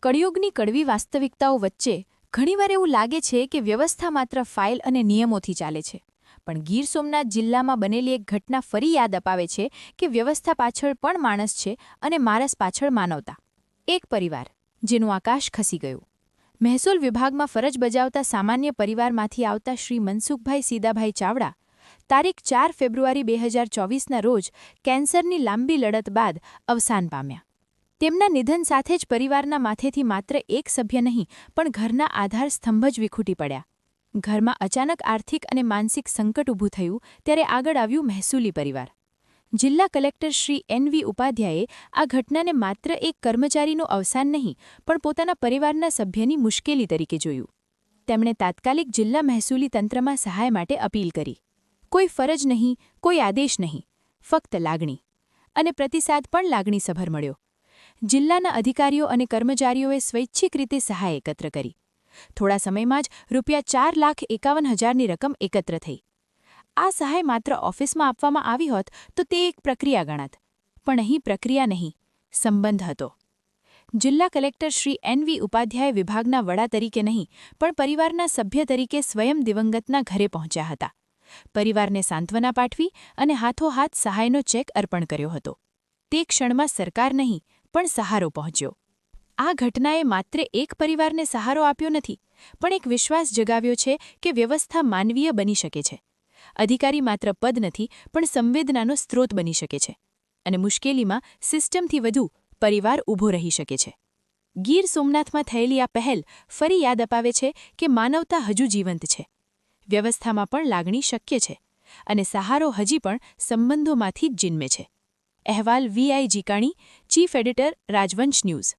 કળિયુગની કડવી વાસ્તવિકતાઓ વચ્ચે ઘણીવાર એવું લાગે છે કે વ્યવસ્થા માત્ર ફાઇલ અને નિયમોથી ચાલે છે, પણ ગીર સોમનાથ જિલ્લામાં બનેલી એક ઘટના ફરી યાદ અપાવે છે કે વ્યવસ્થા પાછળ પણ માણસ છે અને માણસ પાછળ માનવતા. એક પરિવાર, જેનું આકાશ ખસી ગયું. મહેસૂલ વિભાગમાં ફરજ બજાવતા સામાન્ય પરિવારમાંથી આવતા શ્રી મનસુખભાઈ સીદાભાઈ ચાવડા તારીખ 4 ફેબ્રુઆરી 2024ના રોજ કેન્સરની લાંબી લડત બાદ અવસાન પામ્યા. તેમના નિધન સાથે જ પરિવારના માથેથી માત્ર એક સભ્ય નહીં પણ ઘરના આધાર સ્તંભ જ વિખૂટી પડ્યા. ઘરમાં અચાનક આર્થિક અને માનસિક સંકટ ઊભું થયું ત્યારે આગળ આવ્યું મહેસૂલી પરિવાર. જિલ્લા કલેક્ટર શ્રી એન.વી. ઉપાધ્યાયે આ ઘટનાને માત્ર એક કર્મચારીનું અવસાન નહીં પણ પોતાના પરિવારના સભ્યની મુશ્કેલી તરીકે જોયું. તેમણે તાત્કાલિક જિલ્લા મહેસૂલી તંત્રમાં સહાય માટે અપીલ કરી. કોઈ ફરજ નહીં, કોઈ આદેશ નહીં, ફક્ત લાગણી. અને પ્રતિસાદ પણ લાગણીસભર મળ્યો. જિલ્લાના અધિકારીઓ અને કર્મચારીઓએ સ્વૈચ્છિક રીતે સહાય એકત્ર કરી. થોડા સમયમાં જ ₹4,51,000ની રકમ એકત્ર થઈ. આ સહાય માત્ર ઓફિસમાં આપવામાં આવી હોત તો તે એક પ્રક્રિયા ગણાત, પણ અહીં પ્રક્રિયા નહીં, સંબંધ હતો. જિલ્લા કલેક્ટર શ્રી એન.વી. ઉપાધ્યાય વિભાગના વડા તરીકે નહીં પણ પરિવારના સભ્ય તરીકે સ્વયં દિવંગતના ઘરે પહોંચ્યા હતા. પરિવારને સાંત્વના પાઠવી અને હાથોહાથ સહાયનો ચેક અર્પણ કર્યો હતો. તે ક્ષણમાં સરકાર નહીં પણ સહારો પહોંચ્યો. આ ઘટનાએ માત્ર એક પરિવારને સહારો આપ્યો નથી પણ એક વિશ્વાસ જગાવ્યો છે કે વ્યવસ્થા માનવીય બની શકે છે. અધિકારી માત્ર પદ નથી પણ સંવેદનાનો સ્ત્રોત બની શકે છે. અને મુશ્કેલીમાં સિસ્ટમથી વધુ પરિવાર ઊભો રહી શકે છે. ગીર સોમનાથમાં થયેલી આ પહેલ ફરી યાદ અપાવે છે કે માનવતા હજુ જીવંત છે. વ્યવસ્થામાં પણ લાગણી શક્ય છે અને સહારો હજી પણ સંબંધોમાંથી જ જન્મે છે. અહેવાલ વી.આઈ. જીકાણી, ચીફ એડિટર, રાજવંશ ન્યૂઝ.